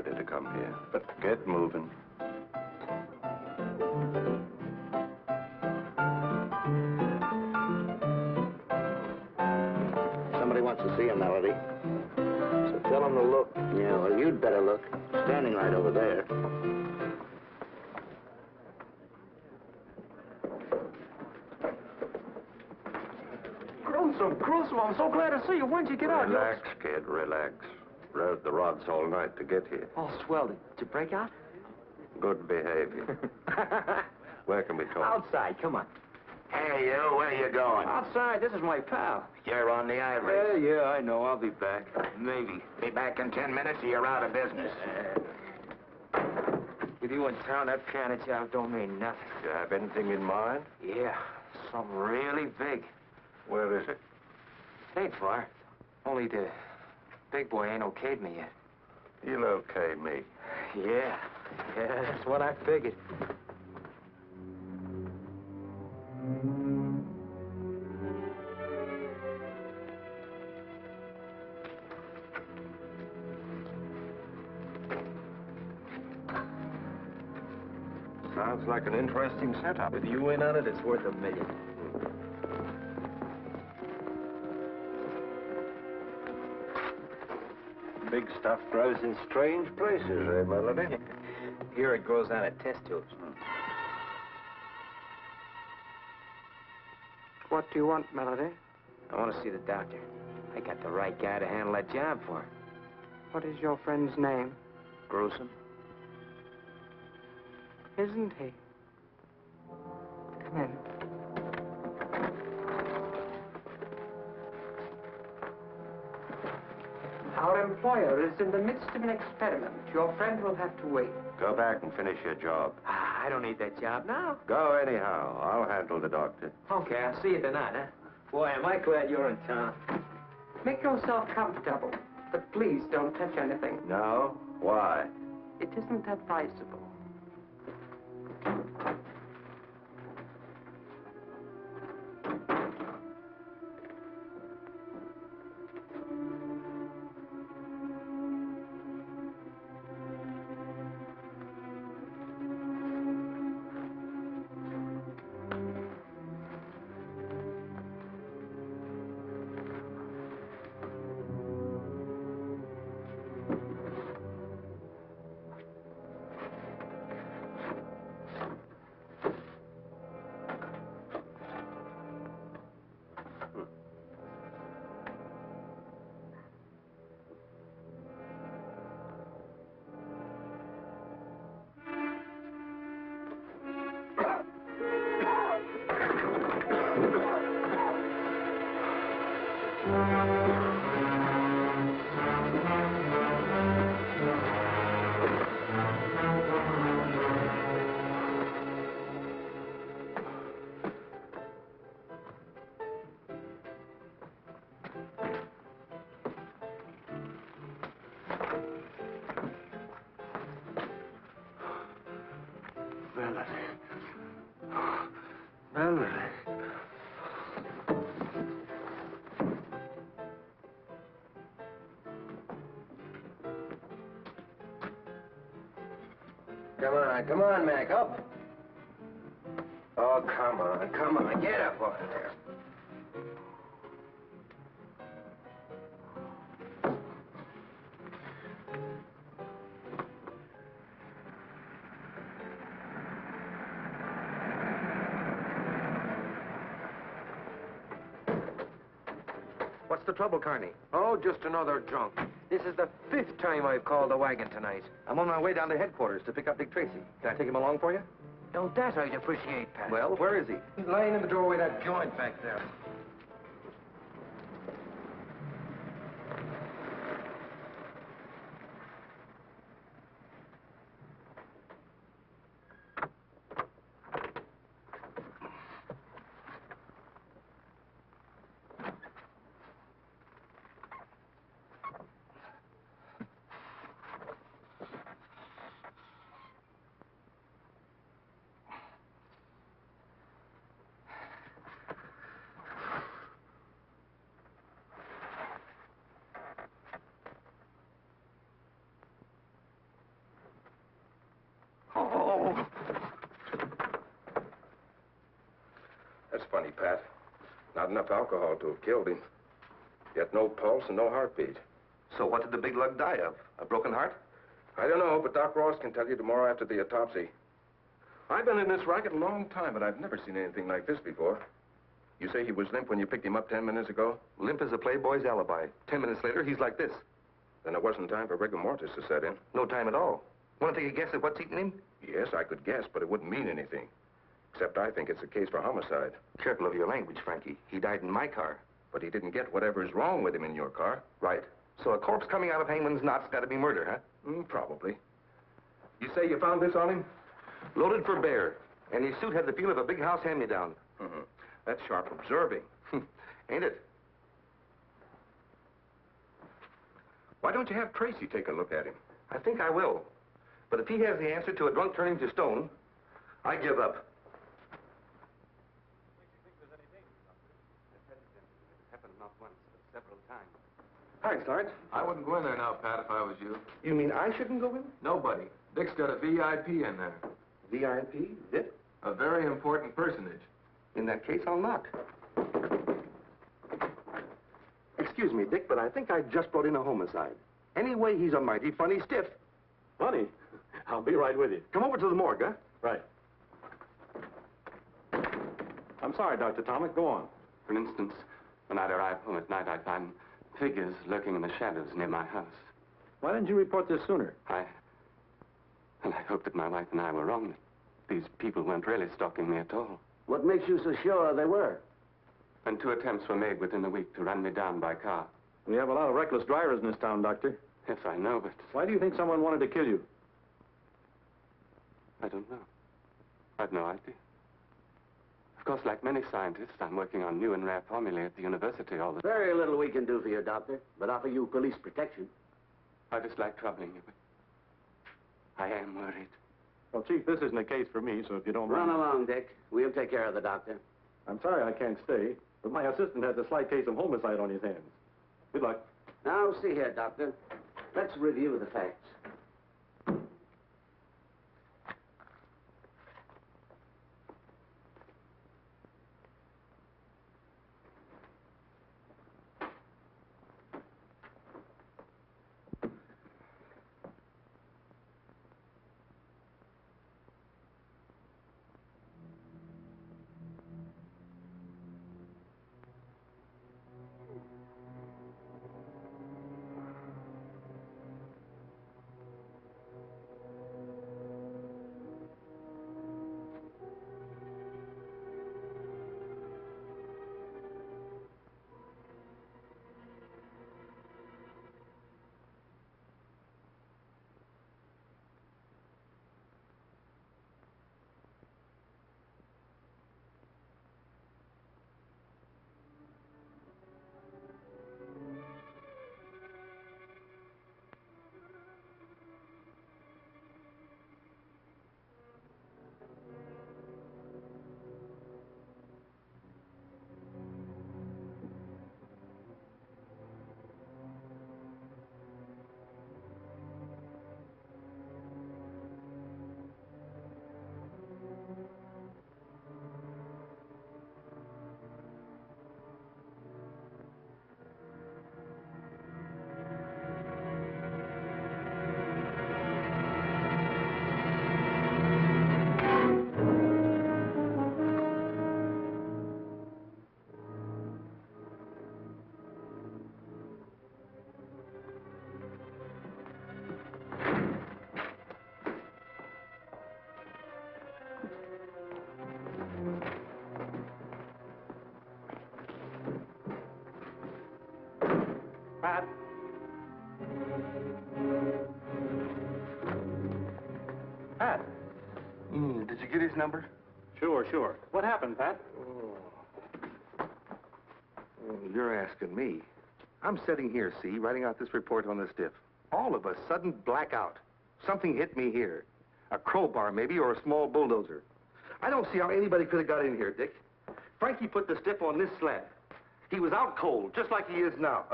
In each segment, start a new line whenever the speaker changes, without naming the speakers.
Melody to come here, but get moving.
Somebody wants to see you, Melody. So tell him to look. Yeah, well, you'd better look. Standing right over there.
Gruesome, I'm so glad to see you. When'd you get out?
Relax, kid, relax. Rode the rods all night to get here.
Oh, swell. Did you break out?
Good behavior. Where can we talk?
Outside, come on.
Hey, you, where you going?
Outside, this is my pal.
You're on the ivory.
Yeah, I know. I'll be back. Maybe.
Be back in 10 minutes or you're out of business.
With you in town, that piano job don't mean nothing.
You have anything in mind?
Yeah, something really big.
Where is it?
Ain't far. Only the big boy ain't okayed me yet.
He'll okay me.
Yeah, that's what I figured.
Sounds like an interesting setup.
With you in on it, it's worth $1 million.
Big stuff grows in strange places, eh, Melody?
Here it grows out of test tubes. What do you want, Melody? I want to see the doctor. I got the right guy to handle that job for her.
What is your friend's name?
Gruesome.
Isn't he? Come in. Our employer is in the midst of an experiment. Your friend will have to wait.
Go back and finish your job.
I don't need that job now.
Go anyhow. I'll handle the doctor.
Okay, I'll see you tonight, huh? Boy, am I glad you're in town.
Make yourself comfortable, but please don't touch anything.
No? Why?
It isn't advisable.
Come on, Mac, up. Oh, come on, get up off of there. What's the trouble, Carney?
Oh, just another drunk.
This is the 5th time I've called the wagon tonight.
I'm on my way down to headquarters to pick up Big Tracy. Can I take him along for you?
No, that I'd appreciate, Pat.
Well, where is he?
He's lying in the doorway of that joint back there.
Oh!
That's funny, Pat. Not enough alcohol to have killed him. Yet no pulse and no heartbeat.
So what did the big lug die of? A broken heart?
I don't know, but Doc Ross can tell you tomorrow after the autopsy. I've been in this racket a long time, but I've never seen anything like this before. You say he was limp when you picked him up 10 minutes ago?
Limp as a playboy's alibi. 10 minutes later, he's like this.
Then it wasn't time for rigor mortis to set in.
No time at all. Want to take a guess at what's eating him?
Yes, I could guess, but it wouldn't mean anything. Except I think it's a case for homicide.
Careful of your language, Frankie. He died in my car.
But he didn't get whatever's wrong with him in your car.
Right. So a corpse coming out of Hangman's knot's got to be murder, huh?
Probably. You say you found this on him?
Loaded for bear. And his suit had the feel of a big house hand-me-down.
That's sharp observing.
Ain't it?
Why don't you have Tracy take a look at him?
I think I will. But if he has the answer to a drunk turning to stone, I give up. Happened not once, but several times.
Hi, Sarge.
I wouldn't go in there now, Pat, if I was you.
You mean I shouldn't go in?
Nobody. Dick's got a VIP in there.
VIP? Zip?
A very important personage.
In that case, I'll knock. Excuse me, Dick, but I think I just brought in a homicide. Anyway, he's a mighty funny stiff.
Funny? I'll be right with you.
Come over to the morgue, huh?
Right. I'm sorry, Dr. Tomic. Go on.
For instance, when I'd arrive home at night, I'd find figures lurking in the shadows near my house.
Why didn't you report this sooner?
I hoped that my wife and I were wrong, that these people weren't really stalking me at all.
What makes you so sure they were?
And 2 attempts were made within a week to run me down by car.
We have a lot of reckless drivers in this town, Doctor.
Yes, I know, but
Why do you think someone wanted to kill you?
I don't know. I've no idea. Of course, like many scientists, I'm working on new and rare formulae at the university all the time.
Very little we can do for you, Doctor, but offer you police protection.
I dislike troubling you, but I am worried.
Well, Chief, this isn't a case for me, so if you don't
Run
mind...
along, Dick. We'll take care of the doctor.
I'm sorry I can't stay, but my assistant has a slight case of homicide on his hands. Good luck.
Now, see here, Doctor. Let's review the facts.
Pat? Pat?
Did you get his number?
Sure. What happened, Pat?
You're asking me. I'm sitting here, see, writing out this report on the stiff. All of a sudden, blackout. Something hit me here. A crowbar, maybe, or a small bulldozer. I don't see how anybody could have got in here, Dick. Frankie put the stiff on this slab. He was out cold, just like he is now.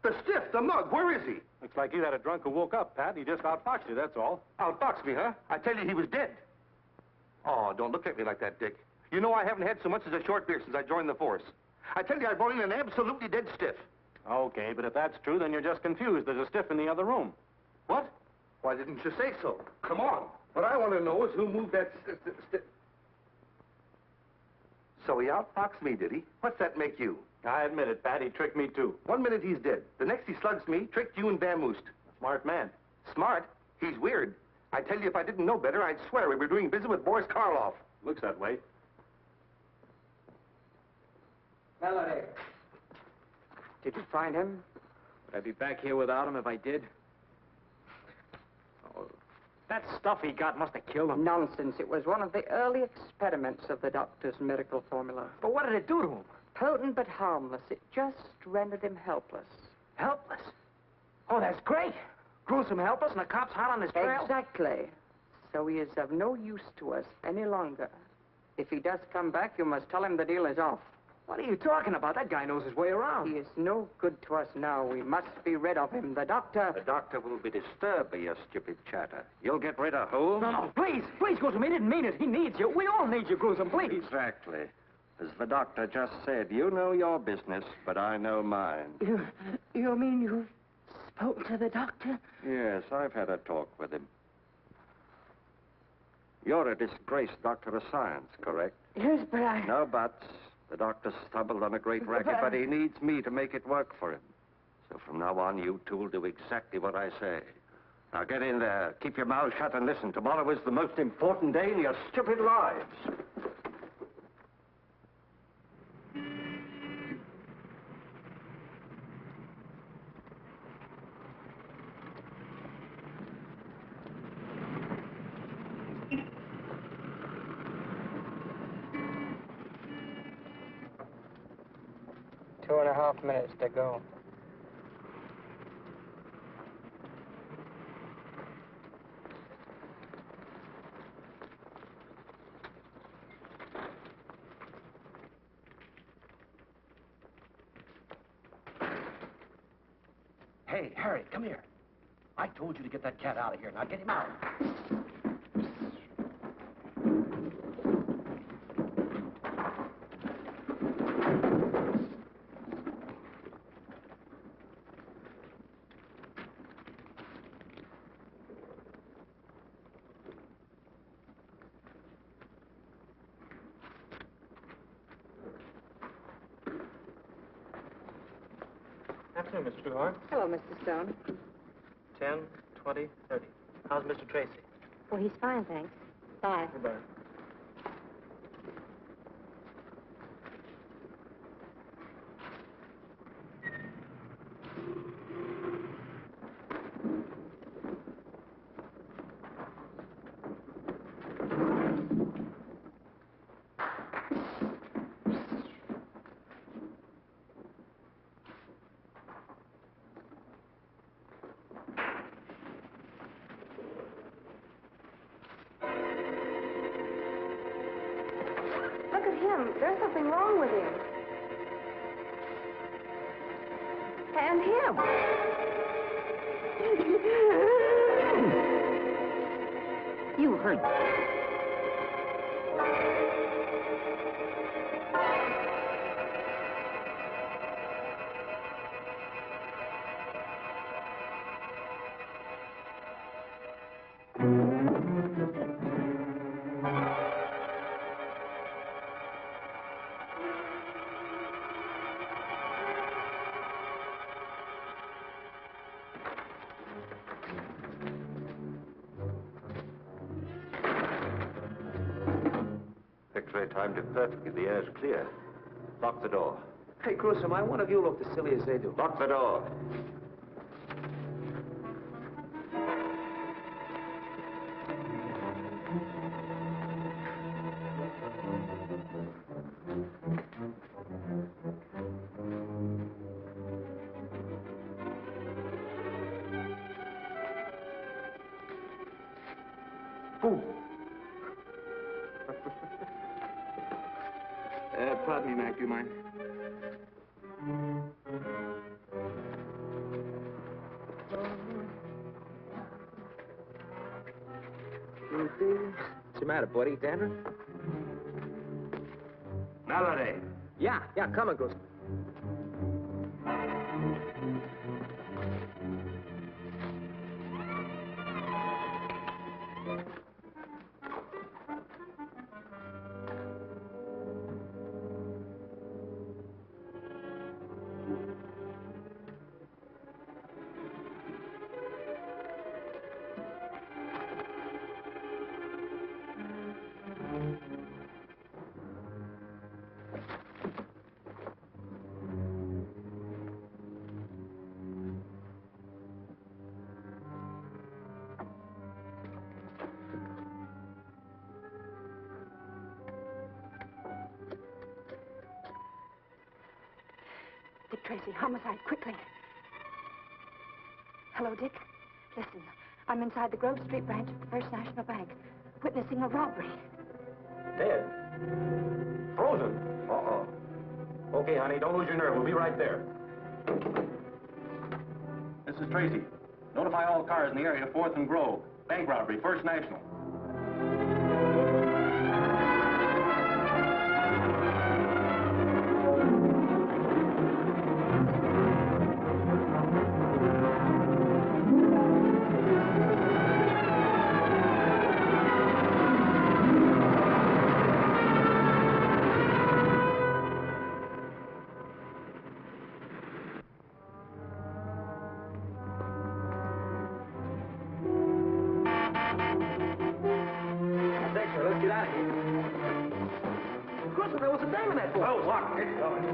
The stiff, the mug, where is he?
Looks like you had a drunk who woke up, Pat. He just outfoxed you, that's all.
Outboxed me, huh? I tell you, he was dead. Oh, don't look at me like that, Dick. You know I haven't had so much as a short beer since I joined the force. I tell you, I brought in an absolutely dead stiff.
Okay, but if that's true, then you're just confused. There's a stiff in the other room.
What? Why didn't you say so? Come on. What I want to know is who moved that stiff. So he outfoxed me, did he? What's that make you?
I admit it, Pat. He tricked me, too.
1 minute he's dead. The next he slugs me, tricked you and vamoosed.
Smart man.
Smart? He's weird. I tell you, if I didn't know better, I'd swear we were doing business with BORISKARLOFF.
Looks that way.
Melody.
Did you find him? Would I be back here without him if I did? Oh, that stuff he got must have killed him.
Nonsense. It was one of the early experiments of the doctor's miracle formula.
But what did it do to him?
Potent but harmless. It just rendered him helpless.
Helpless? Oh, that's great. Gruesome helpless and the cops hot on his trail?
Exactly. So he is of no use to us any longer. If he does come back, you must tell him the deal is off.
What are you talking about? That guy knows his way around.
He is no good to us now. We must be rid of him. The doctor...
The doctor will be disturbed by your stupid chatter. You'll get rid of who?
No, please, Gruesome, he didn't mean it. He needs you. We all need you, Gruesome, please.
Exactly. As the doctor just said, you know your business, but I know mine.
You mean you've spoken to the doctor?
Yes, I've had a talk with him. You're a disgraced doctor of science, correct?
Yes, but I...
No buts. The doctor stumbled on a great racket, but he needs me to make it work for him. So from now on, you two will do exactly what I say. Now get in there. Keep your mouth shut and listen. Tomorrow is the most important day in your stupid lives.
Two 2.5 minutes to go.
Hey, Harry, come here. I told you to get that cat out of here. Now get him out.
Afternoon, Miss Truehorn.
Hello, Mr. Stone.
10, 20, 30. How's Mr. Tracy?
Well, he's fine, thanks. Bye.
Goodbye.
Look at him. There's something wrong with him. And him.
You heard me.
X-ray timed it perfectly. The air's clear. Lock the door.
Hey, Gruesome, I wonder if you look as silly as they do.
Lock the door.
Pardon me, Mac, do you mind? matter, buddy? Dandruff?
Melody.
Yeah, come on, Gruesome.
Dick Tracy, homicide, quickly. Hello, Dick. Listen, I'm inside the Grove Street branch of the First National Bank, witnessing a robbery.
Dead? Frozen? Uh-oh. Okay, honey, don't lose your nerve. We'll be right there. This is Tracy. Notify all cars in the area, 4th and Grove. Bank robbery, First National. Let's get out of here. Gruesome, there was a dame in that boat. Oh, look, get going.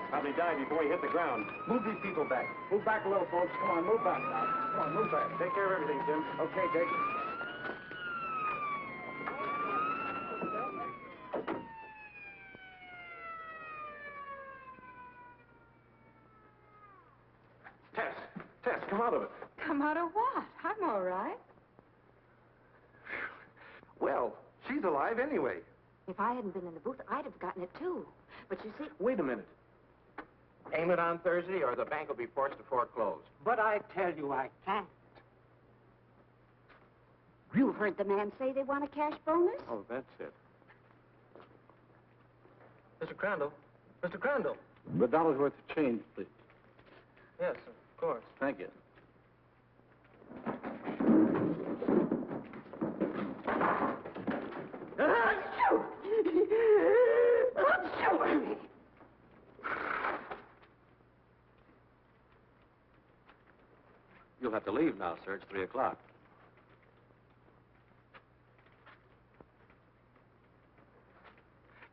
Probably died before he hit the ground. Move these people back. Move back a little, folks. Come on, move back now. Come on, move back. Take care of everything, Tim. Okay, Dick. Tess, come out of it.
Come out of what? I'm all right.
Well, she's alive anyway.
If I hadn't been in the booth, I'd have gotten it, too. But you see...
Wait a minute.
Aim it on Thursday or the bank will be forced to foreclose.
But I tell you, I can't.
You heard the man say they want a cash bonus?
Oh, that's it.
Mr. Crandall. Mr. Crandall.
$1 worth of change, please.
Yes, of course.
Thank you. You'll have to leave now, sir. It's 3 o'clock.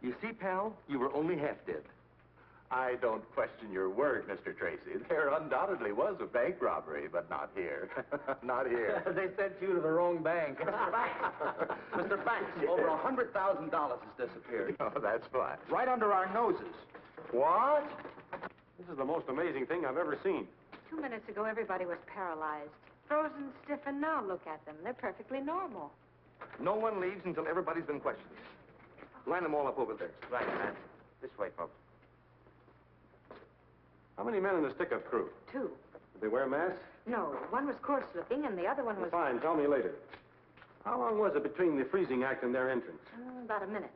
You see, pal, you were only half dead.
I don't question your word, Mr. Tracy. There undoubtedly was a bank robbery, but not here. Not here.
They sent you to the wrong bank. Mr. Banks. Mr. Banks, over $100,000 has disappeared.
Oh, that's fine.
Right under our noses.
What?
This is the most amazing thing I've ever seen.
2 minutes ago, everybody was paralyzed. Frozen stiff, and now look at them. They're perfectly normal.
No one leaves until everybody's been questioned. Line them all up over there.
Right, man. This way, folks.
How many men in the stick-up crew?
2.
Did they wear masks?
No, one was coarse-looking, and the other one was...
Fine, tell me later. How long was it between the freezing act and their entrance?
About a minute.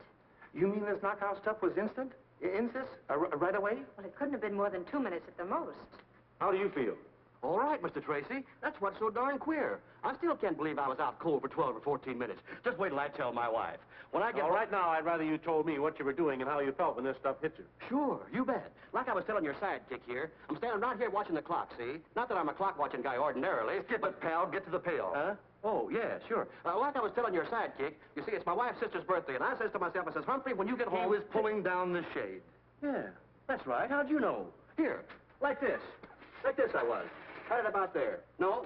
You mean this knockout stuff was instant? Instant? Right away?
Well, it couldn't have been more than 2 minutes at the most.
How do you feel?
All right, Mr. Tracy. That's what's so darn queer. I still can't believe I was out cold for 12 or 14 minutes. Just wait till I tell my wife. When I get...
All right, now, I'd rather you told me what you were doing and how you felt when this stuff hit you.
Sure, you bet. Like I was telling your sidekick here, I'm standing right here watching the clock, see? Not that I'm a clock-watching guy ordinarily.
Skip it, pal. Get to the payoff.
Huh? Oh, yeah, sure. Like I was telling your sidekick, you see, it's my wife's sister's birthday, and I says to myself, I says, Humphrey, when you get home...
He was pulling down the shade.
Yeah, that's right. How'd you know? Here, like this. Like this I was. Had it about there. No,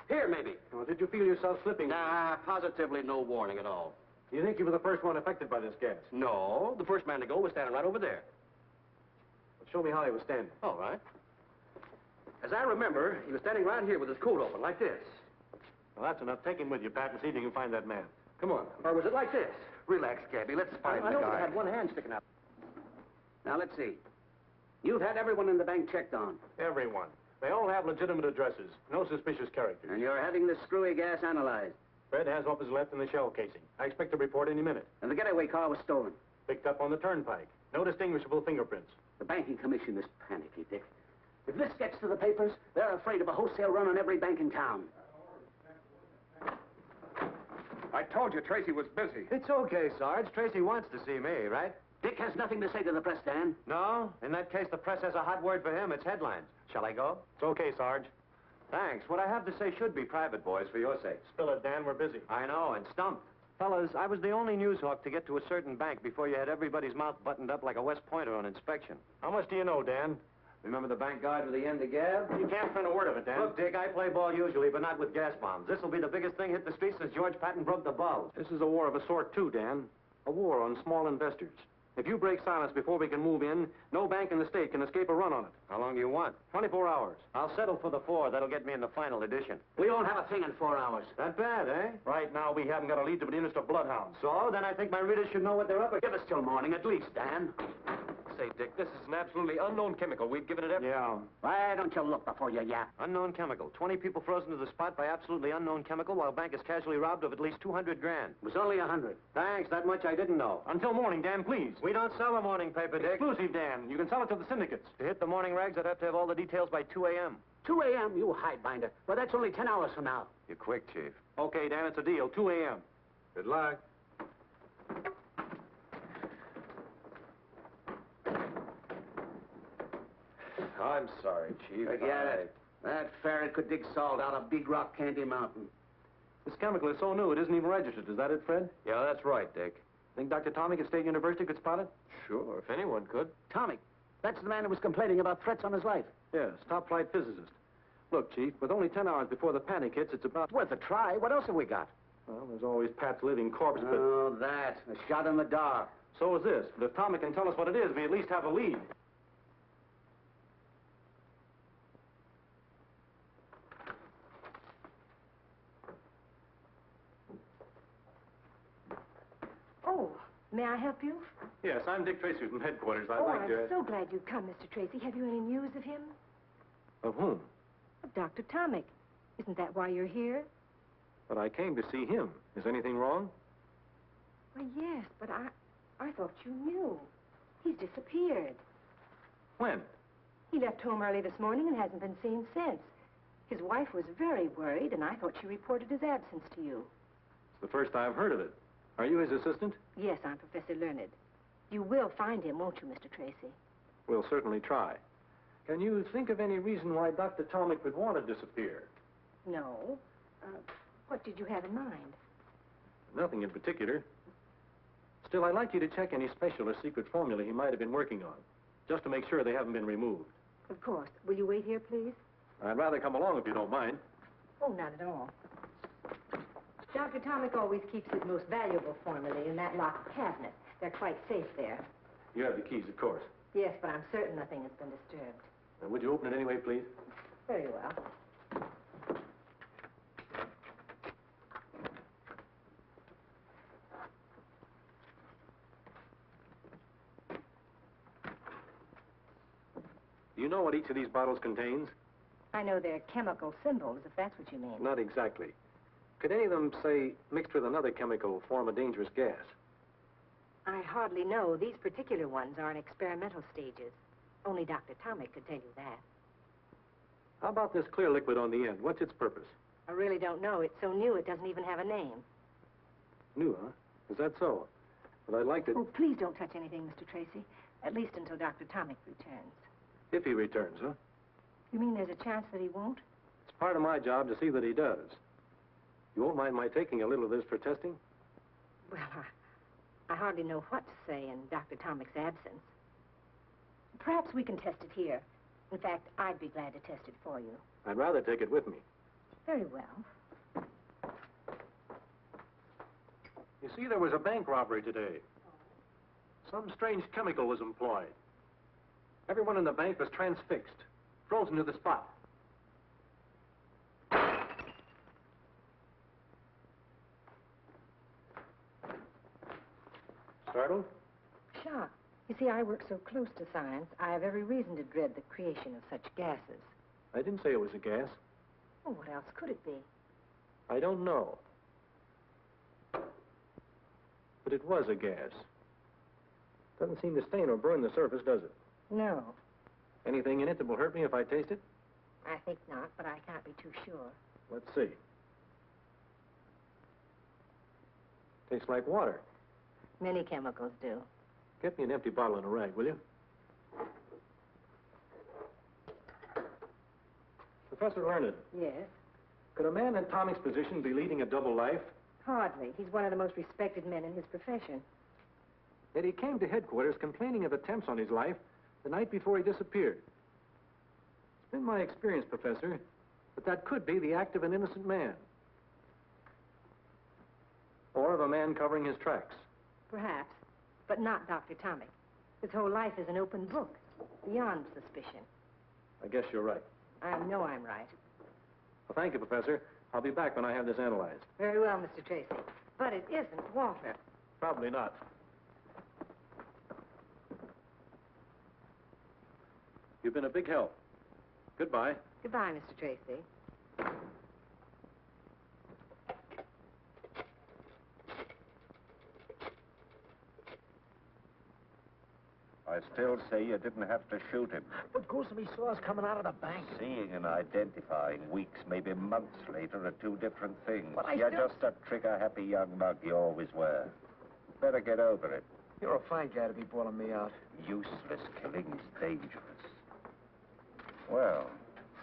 Here, maybe.
Well, did you feel yourself slipping?
Nah, positively no warning at all.
Do you think you were the first one affected by this gas?
No, the first man to go was standing right over there.
Well, show me how he was standing.
All right. As I remember, he was standing right here with his coat open, like this.
Well, that's enough. Take him with you, Pat, and see if you can find that man. Come on.
Or was it like this?
Relax, Gabby. Let's find
I
the
know
guy.
he had one hand sticking out. Now, let's see. You've had everyone in the bank checked on.
Everyone. They all have legitimate addresses. No suspicious characters.
And you're having this screwy gas analyzed.
Fred has what was left in the shell casing. I expect a report any minute.
And the getaway car was stolen.
Picked up on the turnpike. No distinguishable fingerprints.
The banking commission is panicky, Dick. If this gets to the papers, they're afraid of a wholesale run on every bank in town.
I told you Tracy was busy.
It's okay, Sarge. Tracy wants to see me, right?
Dick has nothing to say to the press, Dan.
No? In that case, the press has a hot word for him. It's headlines. Shall I go?
It's okay, Sarge.
Thanks. What I have to say should be private, boys, for your sakes.
Spill it, Dan. We're busy.
I know, and stumped. Fellas, I was the only news hawk to get to a certain bank before you had everybody's mouth buttoned up like a West Pointer on inspection.
How much do you know, Dan?
Remember the bank guard with the end of gab?
You can't print a word of it, Dan.
Look, Dick, I play ball usually, but not with gas bombs. This will be the biggest thing hit the streets since George Patton broke the bulge.
This is a war of a sort, too, Dan. A war on small investors. If you break silence before we can move in, no bank in the state can escape a run on it.
How long do you want?
24 hours.
I'll settle for the 4. That'll get me in the final edition.
We won't have a thing in 4 hours.
That bad, eh?
Right now, we haven't got a lead to the interest of bloodhounds.
So, then I think my readers should know what they're up against.
Give us till morning, at least, Dan.
Say, Dick, this is an absolutely unknown chemical. We've given it every...
Yeah.
Why don't you look before you yap?
Unknown chemical. 20 people frozen to the spot by absolutely unknown chemical while bank is casually robbed of at least 200 grand.
It was only 100.
Thanks, that much I didn't know.
Until morning, Dan, please.
We don't sell a morning paper, Dick.
Exclusive, Dan. You can sell it to the syndicates.
To hit the morning rags, I'd have to have all the details by 2 a.m.
2 a.m., you hidebinder. Well, that's only 10 hours from now.
You're quick, Chief.
Okay, Dan, it's a deal. 2 a.m.
Good luck.
I'm sorry, Chief.
Forget it. That ferret could dig salt out of Big Rock Candy Mountain.
This chemical is so new, it isn't even registered. Is that it, Fred?
Yeah, that's right, Dick.
Think Dr. Tomic at State University could spot it?
Sure, if anyone could.
Tomic. That's the man who was complaining about threats on his life.
Yes, top-flight physicist. Look, Chief, with only 10 hours before the panic hits, it's about...
It's worth a try. What else have we got?
Well, there's always Pat's living corpse, but...
Oh, that. A shot in the dark.
So is this. But if Tomic can tell us what it is, we at least have a lead.
Oh, may I help you?
Yes, I'm Dick Tracy from headquarters.
Oh, I'm so glad you've come, Mr. Tracy. Have you any news of him?
Of whom?
Of Dr. Tomic. Isn't that why you're here?
But I came to see him. Is anything wrong?
Well, yes, but I thought you knew. He's disappeared.
When?
He left home early this morning and hasn't been seen since. His wife was very worried, and I thought she reported his absence to you.
It's the first I've heard of it. Are you his assistant?
Yes, I'm Professor Learned. You will find him, won't you, Mr. Tracy?
We'll certainly try. Can you think of any reason why Dr. Tomic would want to disappear?
No. What did you have in mind?
Nothing in particular. Still, I'd like you to check any special or secret formula he might have been working on, just to make sure they haven't been removed.
Of course. Will you wait here, please?
I'd rather come along if you don't mind.
Oh, not at all. Dr. Tomic always keeps his most valuable formulae in that locked cabinet. They're quite safe there.
You have the keys, of course.
Yes, but I'm certain nothing has been disturbed.
Would you open it anyway, please?
Very well.
Do you know what each of these bottles contains?
I know they're chemical symbols, if that's what you mean.
Not exactly. Could any of them, say, mixed with another chemical, form a dangerous gas?
I hardly know. These particular ones are in experimental stages. Only Dr. Tomic could tell you that.
How about this clear liquid on the end? What's its purpose?
I really don't know. It's so new it doesn't even have a name.
New, huh? Is that so? But I'd like to...
Oh, please don't touch anything, Mr. Tracy. At least until Dr. Tomic returns.
If he returns, huh?
You mean there's a chance that he won't?
It's part of my job to see that he does. You won't mind my taking a little of this for testing?
Well, I hardly know what to say in Dr. Tomic's absence. Perhaps we can test it here. In fact, I'd be glad to test it for you.
I'd rather take it with me.
Very well.
You see, there was a bank robbery today. Some strange chemical was employed. Everyone in the bank was transfixed, frozen to the spot. Startled?
Shocked. You see, I work so close to science, I have every reason to dread the creation of such gases.
I didn't say it was a gas.
Well, what else could it be?
I don't know. But it was a gas. Doesn't seem to stain or burn the surface, does it?
No,
Anything in it that will hurt me if I taste it?
I think not, but I can't be too sure.
Let's see. Tastes like water.
Many chemicals do.
Get me an empty bottle and a rag, will you? Professor Learned,
Yes?
could a man in Tommy's position be leading a double life?
Hardly. He's one of the most respected men in his profession.
Yet he came to headquarters complaining of attempts on his life the night before he disappeared. It's been my experience, Professor, that could be the act of an innocent man. Or of a man covering his tracks.
Perhaps, but not Dr. Tommy. His whole life is an open book, beyond suspicion.
I guess you're right.
I know I'm right.
Well, thank you, Professor. I'll be back when I have this analyzed.
Very well, Mr. Tracy. But it isn't water.
Probably not. You've been a big help. Goodbye.
Goodbye, Mr. Tracy.
I still say you didn't have to shoot him.
But Gruesome, he saw us coming out of the bank.
Seeing and identifying weeks, maybe months later, are two different things.
But
You're just a trigger-happy young mug you always were. Better get over it.
You're a fine guy to be bawling me out.
Useless killing's dangerous. Well,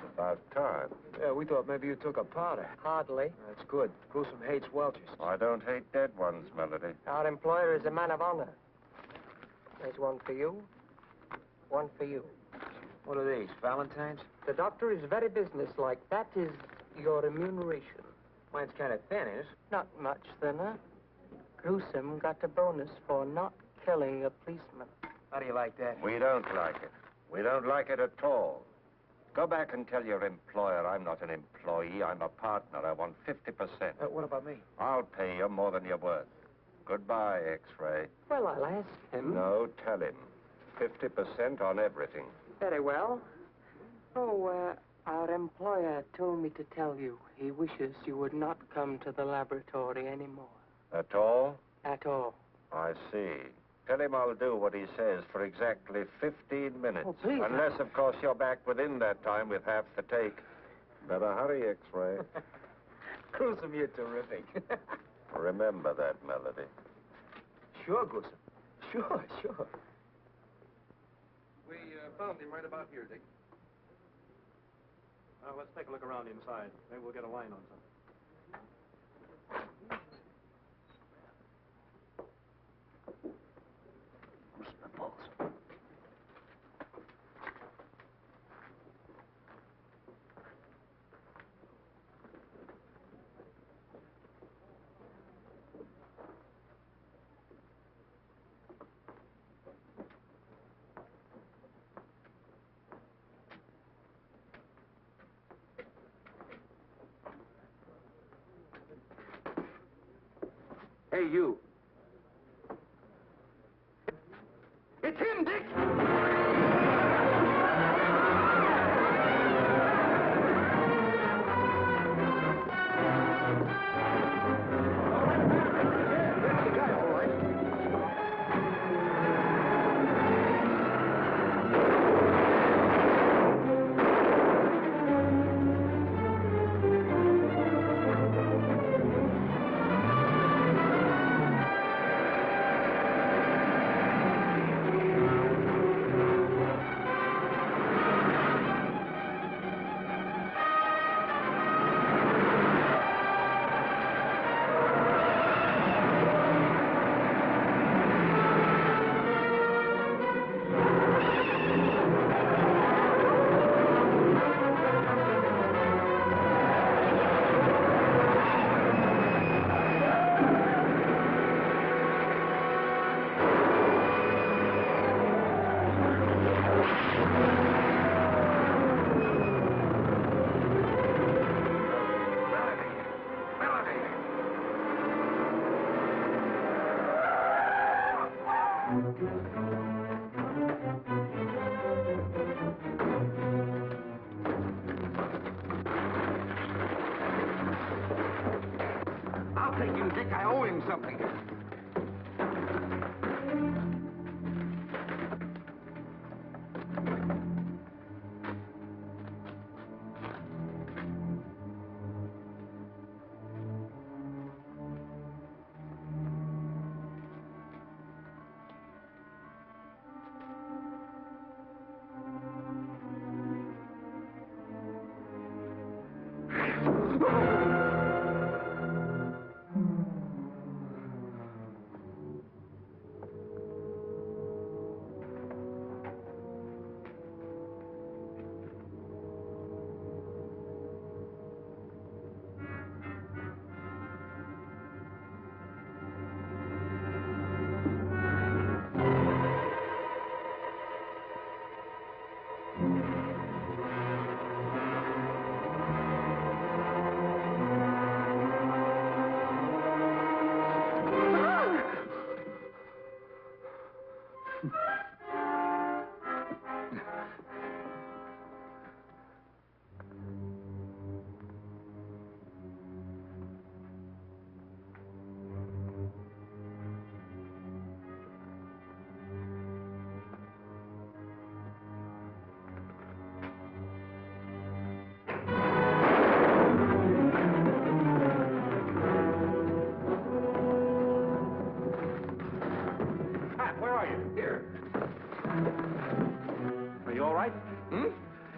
it's about time.
Yeah, we thought maybe you took a powder. Hardly. That's good. Gruesome hates welchers.
I don't hate dead ones, Melody.
Our employer is a man of honor. There's one for you, one for you.
What are these, Valentine's?
The doctor is very businesslike. That is your remuneration.
Mine's kind of thin, is?
Not much thinner. Gruesome got a bonus for not killing a policeman.
How do you like that?
We don't like it. We don't like it at all. Go back and tell your employer I'm not an employee, I'm a partner. I want 50%.
What about me?
I'll pay you more than you're worth. Goodbye, X-Ray.
Well, I'll ask him.
No, tell him. 50% on everything.
Very well. Oh, our employer told me to tell you he wishes you would not come to the laboratory anymore.
At all?
At all.
I see. Tell him I'll do what he says for exactly 15 minutes.
Oh, please.
Unless, of course, you're back within that time with half the take. Better hurry, X-Ray.
Gruesome, you're terrific.
Remember that, Melody.
Sure, Gruesome. Sure.
We found him right about here, Dick.
Well, let's take a look around inside. Maybe we'll get a line on something.
Hey, you. It's him, Dick!
I'll take him, Dick. I owe him something.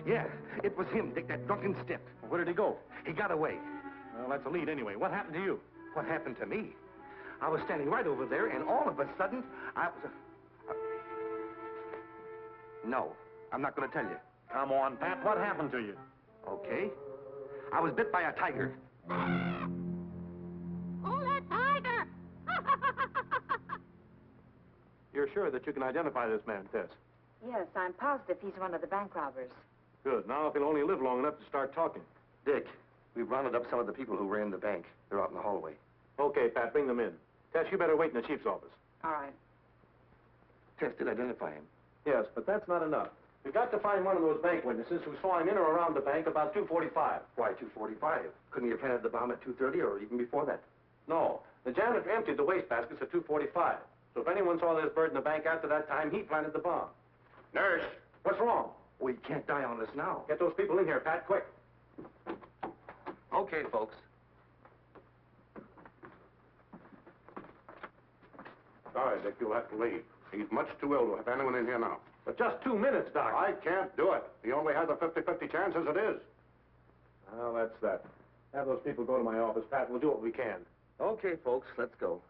Yeah, it was him, Dick, that drunken stiff.
Where did he go?
He got away.
Well, that's a lead anyway. What happened to you?
What happened to me? I was standing right over there, and all of a sudden, I was... No, I'm not going to tell you.
Come on, Pat. What happened to you?
Okay. I was bit by a tiger.
Oh, that tiger!
You're sure that you can identify this man, Tess?
Yes, I'm positive he's one of the bank robbers.
Good. Now, if he'll only live long enough to start talking.
Dick, we've rounded up some of the people who ran the bank. They're out in the hallway.
Okay, Pat, bring them in. Tess, you better wait in the chief's office.
All right.
Tess did identify him.
Yes, but that's not enough. We've got to find one of those bank witnesses who saw him in or around the bank about 2:45.
Why 2:45? Couldn't he have planted the bomb at 2:30 or even before that?
No. The janitor emptied the wastebaskets at 2:45. So if anyone saw this bird in the bank after that time, he planted the bomb.
Nurse!
What's wrong?
We can't die on this now.
Get those people in here, Pat, quick.
Okay, folks.
Sorry, Dick, you'll have to leave. He's much too ill to have anyone in here now.
But just 2 minutes, Doc.
I can't do it. He only has a 50-50 chance as it is.
Well, that's that. Have those people go to my office, Pat. We'll do what we can.
Okay, folks, let's go.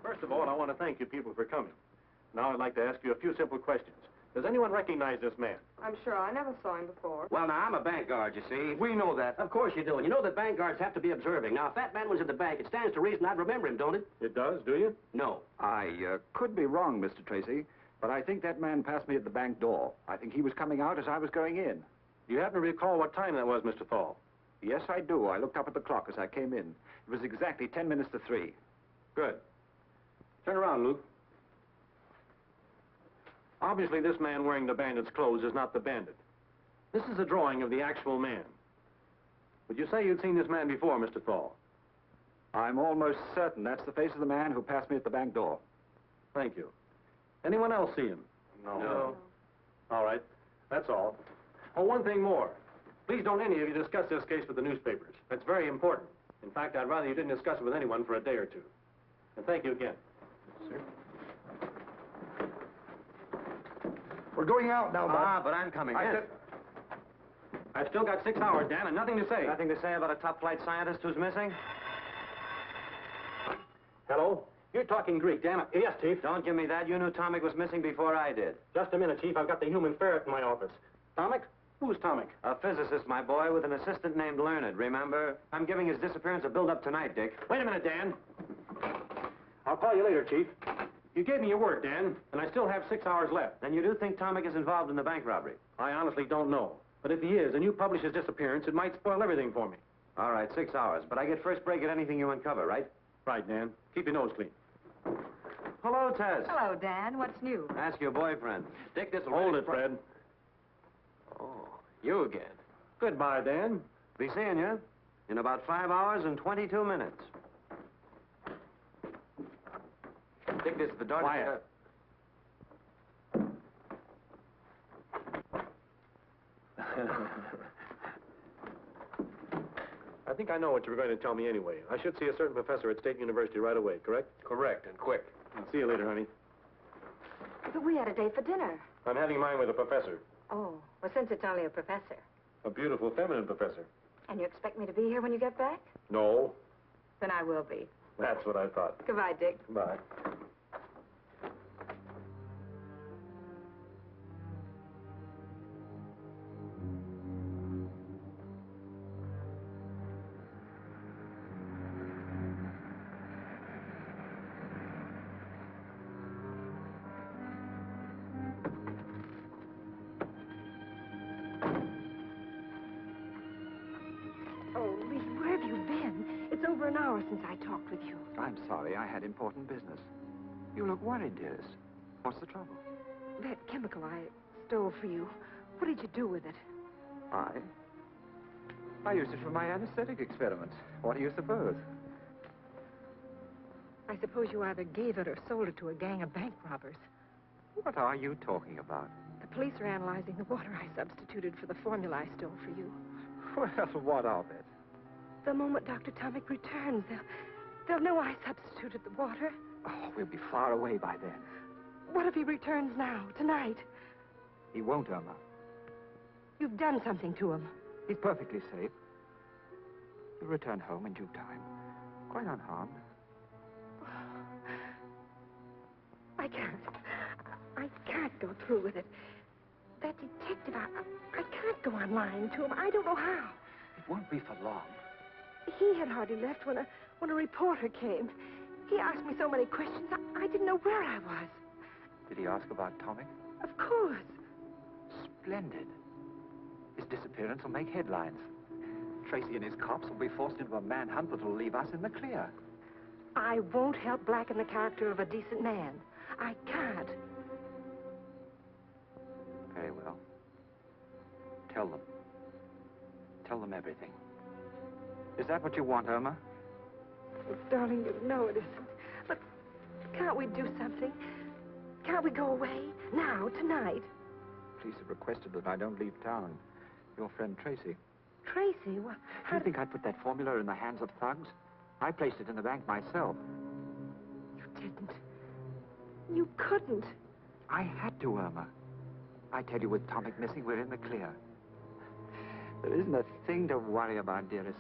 First of all, I want to thank you people for coming. Now I'd like to ask you a few simple questions. Does anyone recognize this man?
I'm sure I never saw him before.
Well, now, I'm a bank guard, you see.
We know that.
Of course you do. And you know that bank guards have to be observing. Now, if that man was in the bank, it stands to reason I'd remember him, don't it?
It does, do you?
No.
I could be wrong, Mr. Tracy, but I think that man passed me at the bank door. I think he was coming out as I was going in.
Do you happen to recall what time that was, Mr. Thal?
Yes, I do. I looked up at the clock as I came in. It was exactly 10 minutes to 3.
Good. Turn around, Luke. Obviously, this man wearing the bandit's clothes is not the bandit. This is a drawing of the actual man. Would you say you'd seen this man before, Mr. Thal?
I'm almost certain that's the face of the man who passed me at the bank door.
Thank you. Anyone else see him?
No.
All right. That's all. Oh, one thing more. Please don't any of you discuss this case with the newspapers. That's very important. In fact, I'd rather you didn't discuss it with anyone for a day or two. And thank you again.
Sir? We're going out now, Bob.
But I'm coming
I
in.
said...
I've still got 6 hours, Dan, and nothing to say.
Nothing to say about a top-flight scientist who's missing?
Hello? You're talking Greek, damn it. Yes, Chief.
Don't give me that. You knew Tomic was missing before I did.
Just a minute, Chief. I've got the human ferret in my office. Tomic? Who's Tomic?
A physicist, my boy, with an assistant named Learned, remember? I'm giving his disappearance a build-up tonight, Dick.
Wait a minute, Dan. I'll call you later, Chief. You gave me your word, Dan, and I still have 6 hours left.
Then you do think Tomic is involved in the bank robbery?
I honestly don't know. But if he is, and you publish his disappearance, it might spoil everything for me.
All right, 6 hours. But I get first break at anything you uncover, right?
Right, Dan. Keep your nose clean.
Hello, Tess.
Hello, Dan. What's new?
Ask your boyfriend.
Dick, this will hold it, Fred.
Oh, you again.
Goodbye, Dan.
Be seeing you in about 5 hours and 22 minutes. Dick, this is the door.
Quiet. I think I know what you were going to tell me anyway. I should see a certain professor at State University right away, correct?
Correct, and quick.
I'll see you later, honey.
But we had a date for dinner.
I'm having mine with a professor.
Oh, well, since it's only a professor.
A beautiful, feminine professor.
And you expect me to be here when you get back?
No.
Then I will be.
That's what I thought.
Goodbye, Dick.
Bye.
Oh, Lee, where have you been? It's over an hour since I talked with you.
I'm sorry. I had important business. You look worried, dearest. What's the trouble?
That chemical I stole for you, what did you do with it?
I used it for my anesthetic experiments. What do you suppose?
I suppose you either gave it or sold it to a gang of bank robbers.
What are you talking about?
The police are analyzing the water I substituted for the formula I stole for you.
Well, what of it?
The moment Dr. Tomic returns, they'll know I substituted the water.
Oh, we'll be far away by then.
What if he returns now, tonight?
He won't, Irma.
You've done something to him.
He's perfectly safe. He'll return home in due time. Quite unharmed.
I can't go through with it. That detective, I can't go on lying to him. I don't know how.
It won't be for long.
He had hardly left when a reporter came. He asked me so many questions, I didn't know where I was.
Did he ask about Tomic?
Of course.
Splendid. His disappearance will make headlines. Tracy and his cops will be forced into a manhunt that will leave us in the clear.
I won't help blacken the character of a decent man. I can't.
Very well. Tell them. Tell them everything. Is that what you want, Irma?
Oh, darling, you know it isn't. But can't we do something? Can't we go away? Now, tonight?
Police have requested that I don't leave town. Your friend Tracy.
Tracy? What?
Do you think I'd put that formula in the hands of thugs? I placed it in the bank myself.
You didn't. You couldn't.
I had to, Irma. I tell you, with Tomic missing, we're in the clear. There isn't a thing to worry about, dearest.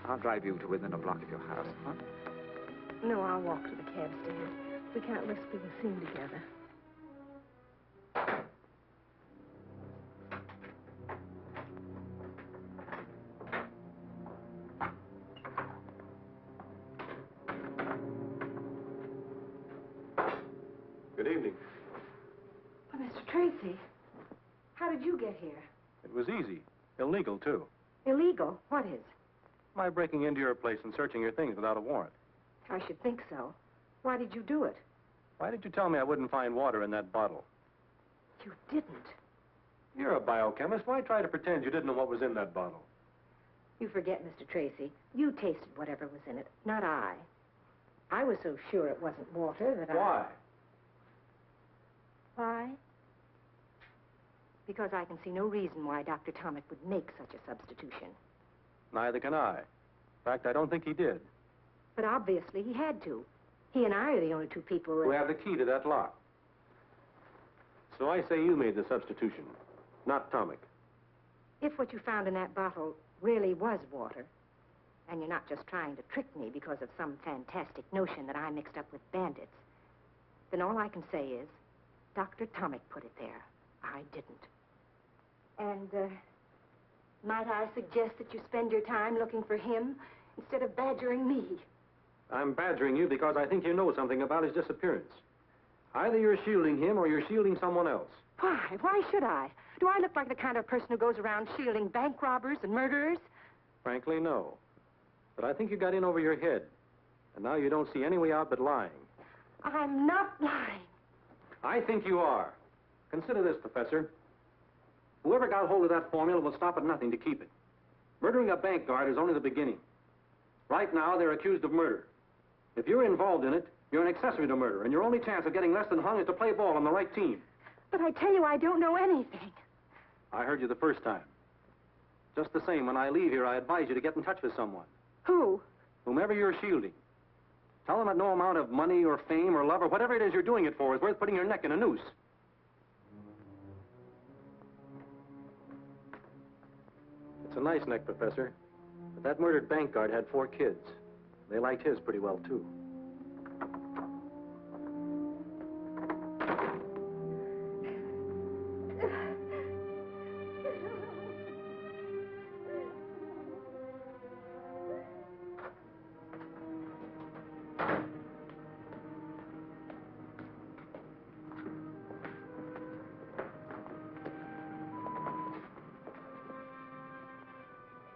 I'll drive you to within a block of your house, huh?
No, I'll walk to the cab stand. We can't risk being seen together.
Good evening.
Oh, Mr. Tracy, how did you get here?
It was easy. Illegal, too.
Illegal? What is?
My breaking into your place and searching your things without a warrant.
I should think so. Why did you do it?
Why did you tell me I wouldn't find water in that bottle?
You didn't.
You're a biochemist. Why try to pretend you didn't know what was in that bottle?
You forget, Mr. Tracy. You tasted whatever was in it, not I. I was so sure it wasn't water that
Why?
Why? Because I can see no reason why Dr. Tomic would make such a substitution.
Neither can I. In fact, I don't think he did.
But obviously he had to. He and I are the only two people
Who have the key to that lock. So I say you made the substitution, not Tomic.
If what you found in that bottle really was water, and you're not just trying to trick me because of some fantastic notion that I mixed up with bandits, then all I can say is, Dr. Tomic put it there. I didn't. And, might I suggest that you spend your time looking for him instead of badgering me?
I'm badgering you because I think you know something about his disappearance. Either you're shielding him or you're shielding someone else.
Why? Why should I? Do I look like the kind of person who goes around shielding bank robbers and murderers?
Frankly, no. But I think you got in over your head. And now you don't see any way out but lying.
I'm not lying.
I think you are. Consider this, Professor. Whoever got hold of that formula will stop at nothing to keep it. Murdering a bank guard is only the beginning. Right now, they're accused of murder. If you're involved in it, you're an accessory to murder, and your only chance of getting less than hung is to play ball on the right team.
But I tell you, I don't know anything.
I heard you the first time. Just the same, when I leave here, I advise you to get in touch with someone.
Who?
Whomever you're shielding. Tell them that no amount of money or fame or love or whatever it is you're doing it for is worth putting your neck in a noose. It's a nice neck, Professor. But that murdered bank guard had 4 kids. They liked his pretty well, too.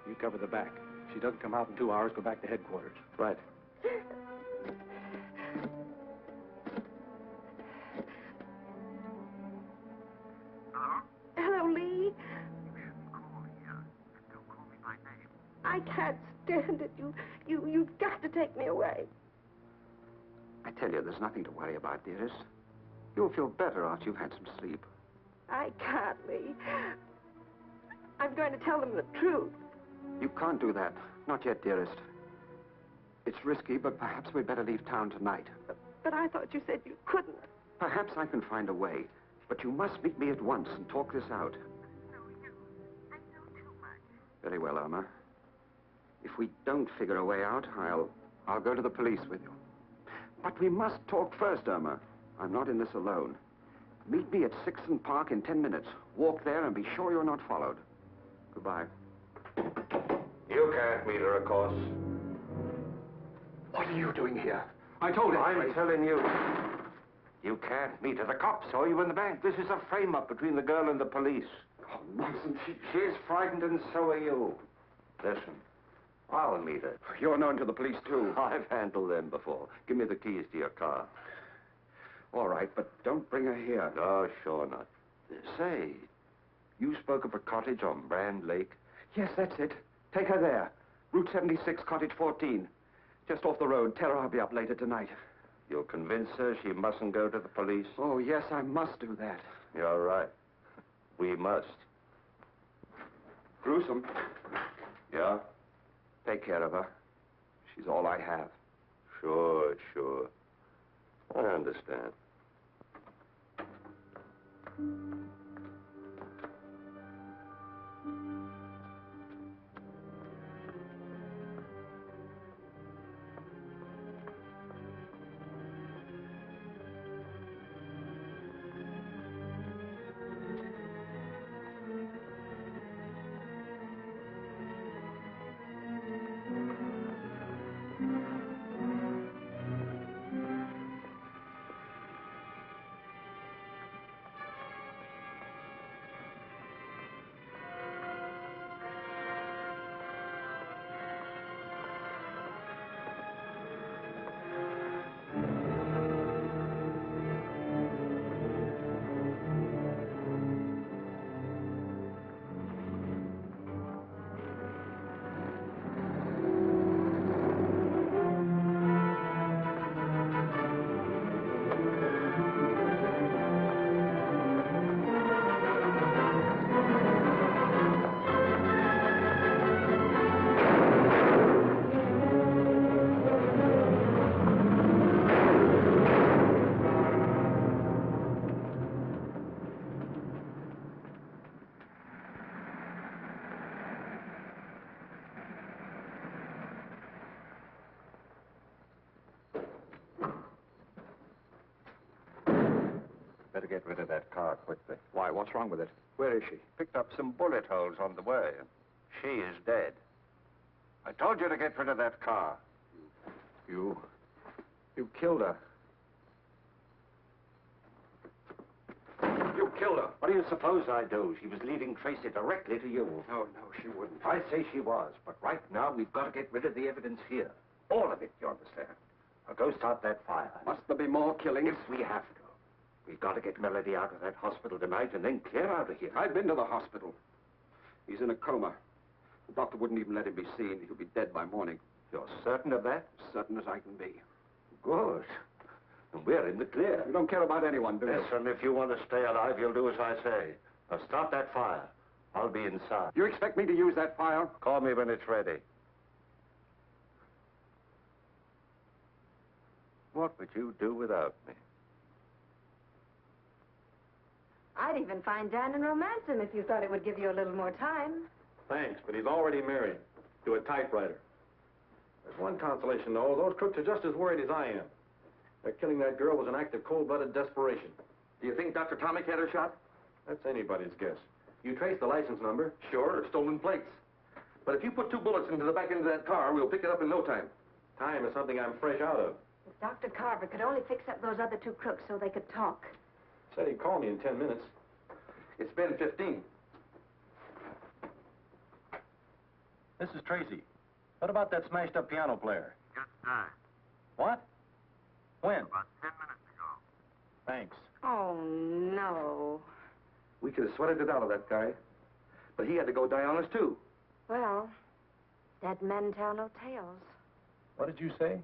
You cover the back. If she doesn't come out in 2 hours, go back to headquarters.
Right.
Hello, Lee. I can't stand it. You've got to take me away.
I tell you, there's nothing to worry about, dearest. You'll feel better after you've had some sleep.
I can't, Lee. I'm going to tell them the truth.
You can't do that. Not yet, dearest. It's risky, but perhaps we'd better leave town tonight.
But I thought you said you couldn't.
Perhaps I can find a way. But you must meet me at once and talk this out. Very well, Irma. If we don't figure a way out, I'll go to the police with you. But we must talk first, Irma. I'm not in this alone. Meet me at 6th Park in 10 minutes. Walk there and be sure you're not followed. Goodbye. You can't meet her, of course.
What are you doing here?
I told you. I'm telling you. You can't meet her. The cops saw you in the bank. This is a frame-up between the girl and the police.
Oh, nonsense.
She's frightened and so are you. Listen, I'll meet her.
You're known to the police, too.
I've handled them before. Give me the keys to your car.
All right, but don't bring her here.
No, sure not. Say, you spoke of a cottage on Brand Lake?
Yes, that's it. Take her there. Route 76, Cottage 14. Just off the road. Tell her I'll be up later tonight.
You'll convince her she mustn't go to the police?
Oh, yes, I must do that.
You're right. We must.
Gruesome.
Yeah?
Take care of her. She's all I have.
Sure. I understand. Better get rid of that car quickly.
Why, what's wrong with it? Where is she?
Picked up some bullet holes on the way. She is dead. I told you to get rid of that car.
You killed her. You killed her.
What do you suppose I do? She was leading Tracy directly to you.
No, she wouldn't.
I say she was, but right now we've got to get rid of the evidence here. All of it, you understand? go start that fire.
Must there be more killings?
If we have to. We've got to get Melody out of that hospital tonight and then clear out of here.
I've been to the hospital. He's in a coma. The doctor wouldn't even let him be seen. He'll be dead by morning.
You're certain of that?
Certain as I can be.
Good. And we're in the clear.
You don't care about anyone, do you?
Listen, if you want to stay alive, you'll do as I say. Now start that fire. I'll be inside.
You expect me to use that fire?
Call me when it's ready. What would you do without me?
I'd even find Dan and romance him if you thought it would give you a little more time.
Thanks, but he's already married to a typewriter. There's one consolation, though. Those crooks are just as worried as I am. Their killing that girl was an act of cold-blooded desperation.
Do you think Dr. Tomic had her shot?
That's anybody's guess. You trace the license number.
Sure, or stolen plates. But if you put 2 bullets into the back end of that car, we'll pick it up in no time.
Time is something I'm fresh out of.
If Dr. Carver could only fix up those other 2 crooks so they could talk.
Said he'd call me in 10 minutes.
It's been 15.
This is Tracy. What about that smashed-up piano player?
Just died.
What? When?
About 10 minutes ago.
Thanks.
Oh, no.
We could have sweated it out of that guy. But he had to go die on us, too.
Well, dead men tell no tales.
What did you say?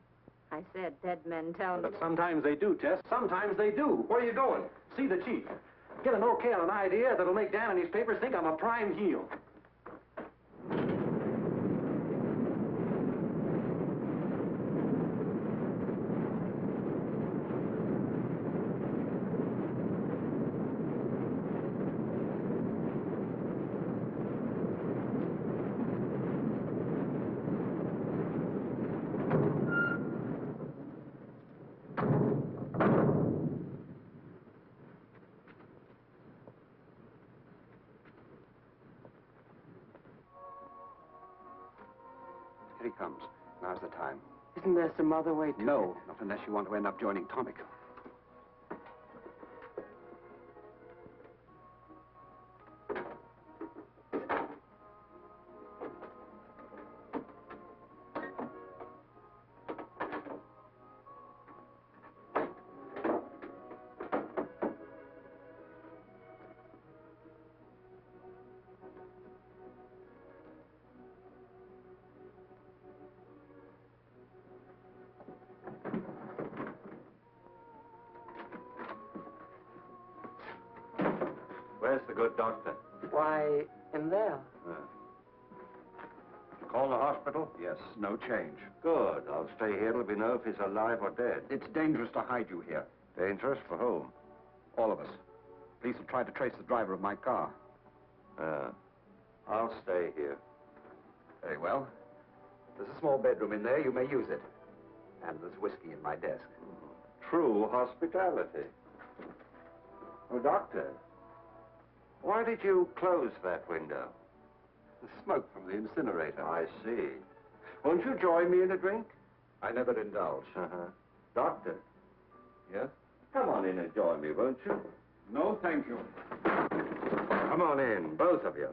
I said dead men tell no...
But sometimes they do, Tess. Sometimes they do.
Where are you going?
See the chief. Get an okay on an idea that'll make Dan and his papers think I'm a prime heel.
Here he comes. Now's the time.
Isn't there some other way to...
No, not unless you want to end up joining Tomic.
Where's the good doctor?
Why, in there.
Call the hospital?
Yes, no change.
Good. I'll stay here till we know if he's alive or dead.
It's dangerous to hide you here.
Dangerous for whom?
All of us. Police will try to trace the driver of my car.
I'll stay here.
Very well. There's a small bedroom in there. You may use it. And there's whiskey in my desk.
True hospitality. Oh, doctor, why did you close that window?
The smoke from the incinerator.
I see. Won't you join me in a drink?
I never indulge.
Doctor.
Yes?
Come on in and join me, won't you?
No, thank you.
Come on in, both of you.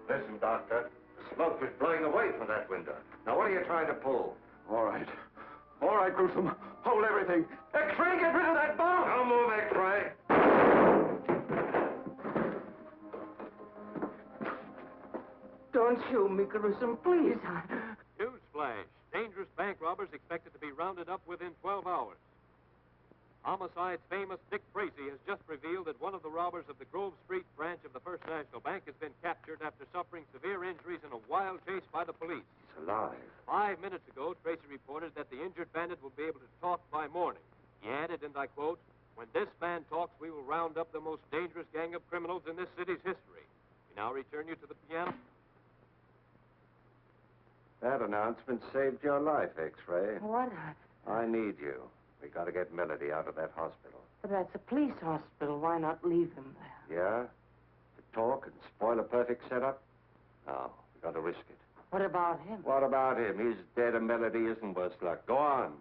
Listen, Doctor. The smoke is blowing away from that window. Now, what are you trying to pull?
All right. All right, Gruesome. Hold everything. X-ray, get rid of that bomb!
Don't move, X-ray.
Don't shoot me, Gruesome, please.
Newsflash. Dangerous bank robbers expected to be rounded up within 12 hours. Homicide's famous Dick Tracy has just revealed that one of the robbers of the Grove Street branch of the First National Bank has been captured after suffering severe injuries in a wild chase by the police.
He's alive.
5 minutes ago, Tracy reported that the injured bandit will be able to talk by morning. He added, and I quote, "When this man talks, we will round up the most dangerous gang of criminals in this city's history." We now return you to the piano.
That announcement saved your life, X-ray.
What?
I need you. We got to get Melody out of that hospital.
But that's a police hospital. Why not leave him there?
Yeah? To talk and spoil a perfect setup? No, we got to risk it.
What about him?
What about him? He's dead and Melody isn't worse luck. Go on.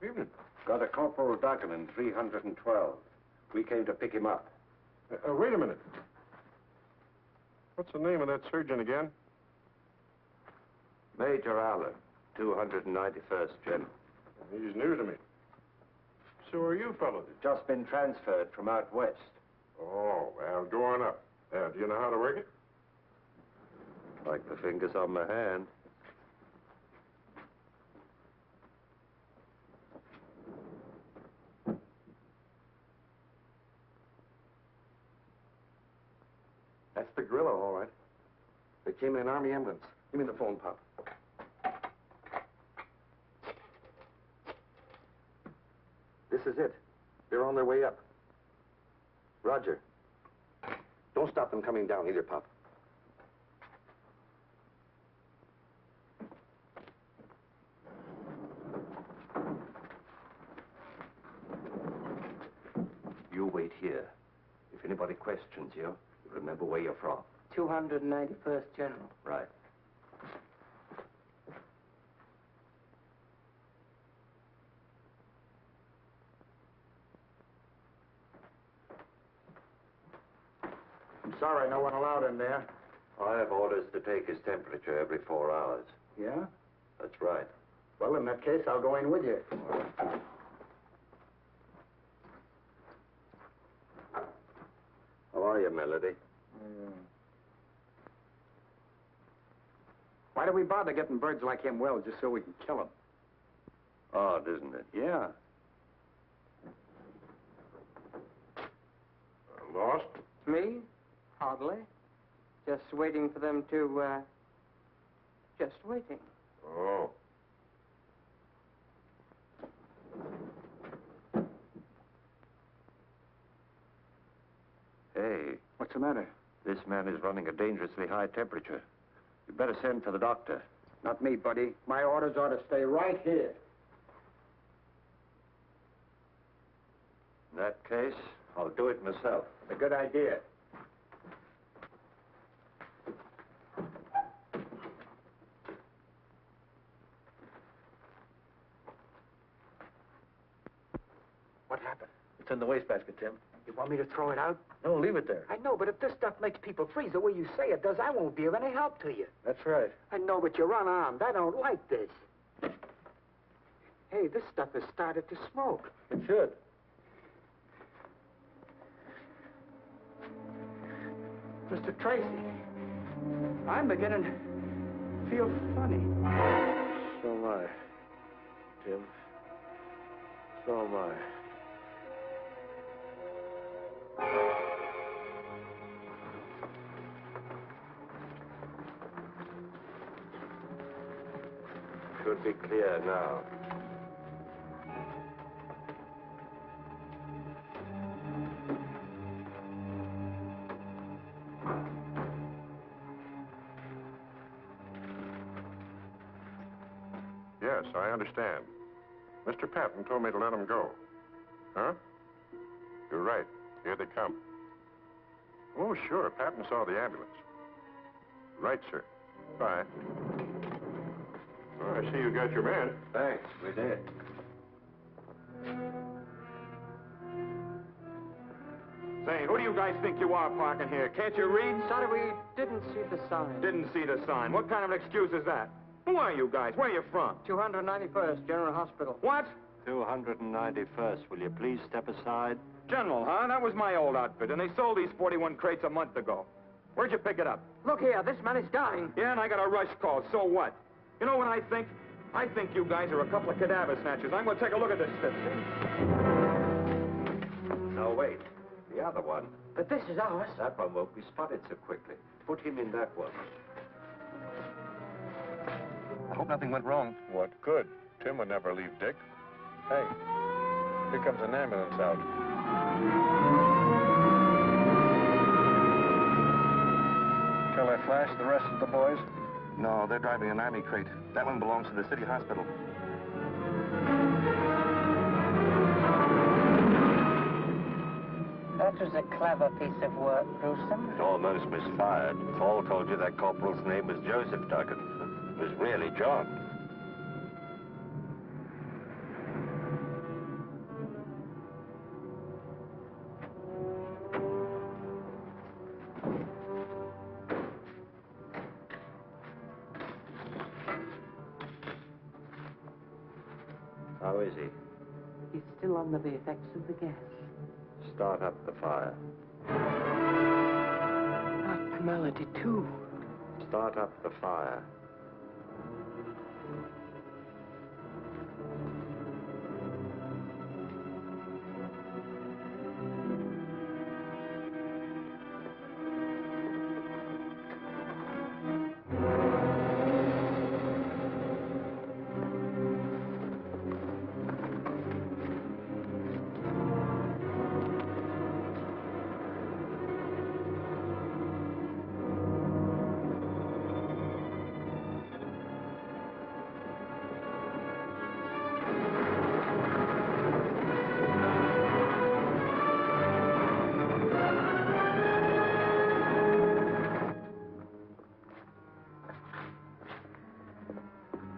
Evening.
Got a Corporal Duggan in 312. We came to pick him up.
Wait a minute. What's the name of that surgeon again?
Major Allen, 291st General.
He's new to me. So are you fellows?
Just been transferred from out west.
Oh, well, go on up. Do you know how to work it?
Like the fingers on my hand.
That's the gorilla, all right. They came in an Army ambulance. Give me the phone, Pop. This is it. They're on their way up. Roger. Don't stop them coming down either, Pop.
You wait here. If anybody questions you, remember where you're from.
291st General.
Right.
I'm sorry, no one allowed in there.
I have orders to take his temperature every 4 hours.
Yeah?
That's right.
Well, in that case, I'll go in with you.
How are you, Melody?
Why do we bother getting birds like him well just so we can kill them?
Odd, isn't it?
Yeah.
Lost?
Me? Hardly. Just waiting for them to, just waiting.
Oh.
Hey,
What's the matter?
this man is running a dangerously high temperature. You better send for the doctor.
Not me, buddy. My orders are to stay right here.
In that case, I'll do it myself.
A good idea. What happened?
It's in the wastebasket, Tim.
You want me to throw it out?
No, leave it there.
I know, but if this stuff makes people freeze the way you say it does, I won't be of any help to you.
That's right.
I know, but you're unarmed. I don't like this. Hey, this stuff has started to smoke.
It should.
Mr. Tracy, I'm beginning to feel funny.
So am I, Tim. So am I. Should be clear now.
Yes, I understand. Mr. Patton told me to let him go. Huh? You're right. Here they come. Oh, sure. Patton saw the ambulance. Right, sir. Bye. Oh, I see you got your man.
Thanks, we did.
Say, who do you guys think you are parking here? Can't you read?
Sorry, we didn't see the sign.
Didn't see the sign. What kind of an excuse is that? Who are you guys? Where are you from?
291st General Hospital.
What?
291st, will you please step aside?
General, huh? That was my old outfit, and they sold these 41 crates a month ago. Where'd you pick it up?
Look here, this man is dying.
Yeah, and I got a rush call. So what? You know what I think? I think you guys are a couple of cadaver snatchers. I'm going to take a look at this stuff.
No, wait. The other one.
But this is ours.
That one won't be spotted so quickly. Put him in that one.
I hope nothing went wrong.
What good? Tim would never leave Dick. Hey, here comes an ambulance out. Shall I flash the rest of the boys?
No, they're driving an Army crate. That one belongs to the city hospital.
That was a clever piece of work, Gruesome.
It almost misfired. Paul told you that corporal's name was Joseph Duggan. It was really John. How is he?
He's still under the effects of the gas.
Start up the fire.
Dr. Melody, too.
Start up the fire.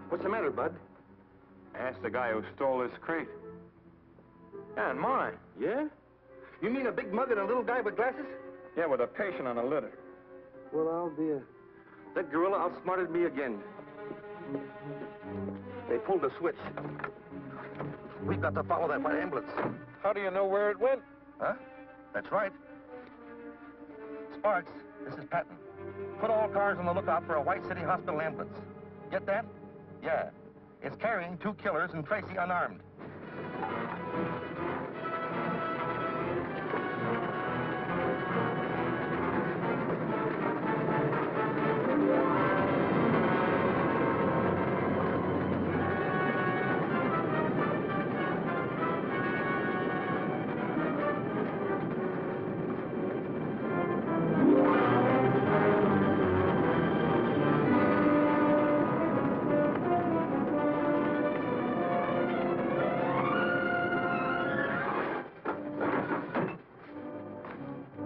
What's the matter, Bud?
Ask the guy who stole this crate.
Yeah, and mine. Yeah? You mean a big mug and a little guy with glasses?
Yeah, with a patient on a litter.
Well, I'll be a... That gorilla outsmarted me again. They pulled the switch. We've got to follow that white ambulance.
How do you know where it went?
Huh? That's right. Sparks, this is Patton. Put all cars on the lookout for a White City Hospital ambulance. Get that? Yeah. It's carrying 2 killers and Tracy unarmed.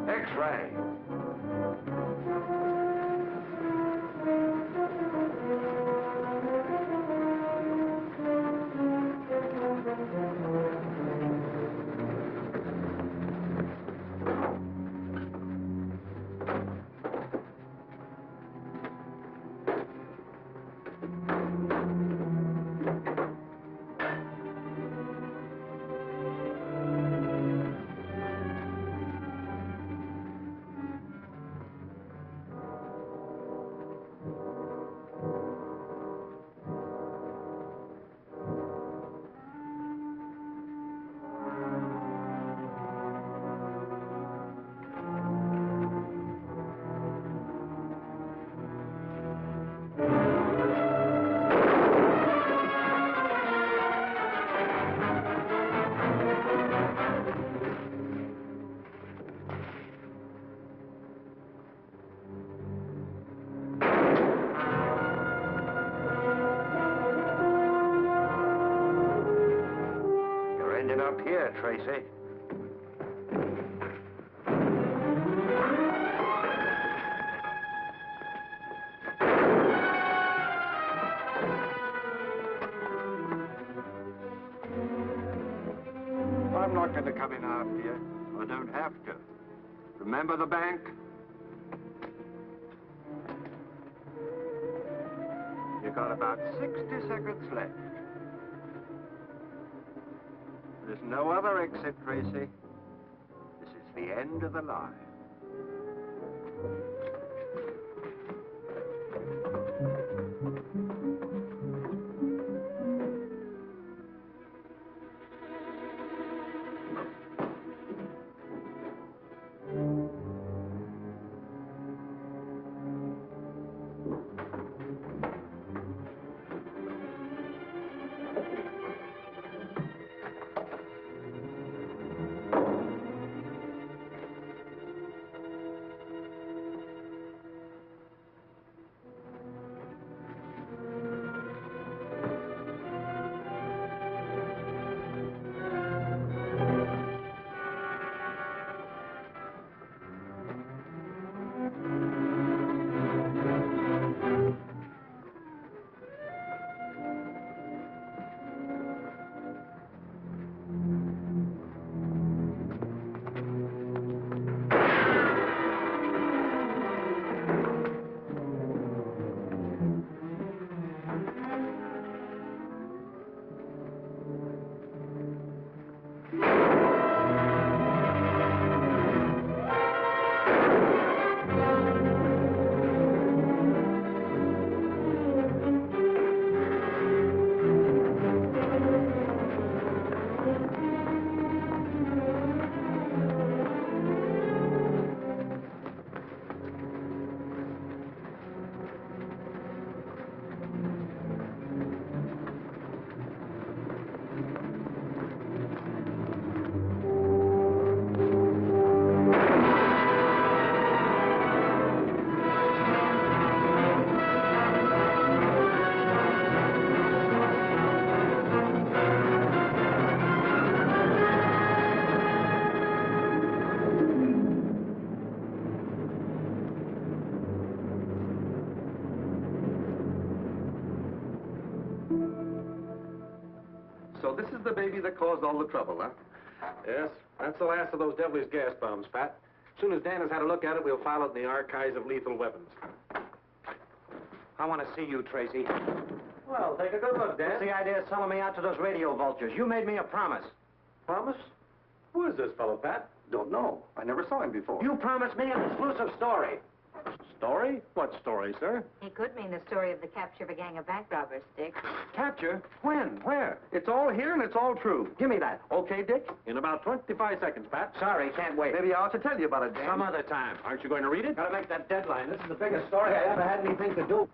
X-ray. Up here, Tracy. I'm not going to come in after you. I don't have to. Remember the bank? You've got about 60 seconds left. There's no other exit, Tracy. This is the end of the line.
So this is the baby that caused all the trouble, huh?
Yes, that's the last of those devilish gas bombs, Pat. As soon as Dan has had a look at it, we'll file it in the archives of lethal weapons.
I want to see you, Tracy.
Well, take a good look, Dan.
What's the idea of selling me out to those radio vultures? You made me a promise.
Promise? Who is this fellow, Pat?
Don't know. I never saw him before.
You promised me an exclusive story.
Story? What story, sir?
It could mean the story of the capture of a gang of bank robbers, Dick.
Capture? When? Where?
It's all here and it's all true.
Give me that.
Okay, Dick?
In about 25 seconds, Pat.
Sorry, can't wait.
Maybe I ought to tell you about it, Dan.
Some other time.
Aren't you going to read it?
Gotta make that deadline. This is the biggest story I ever had anything to do.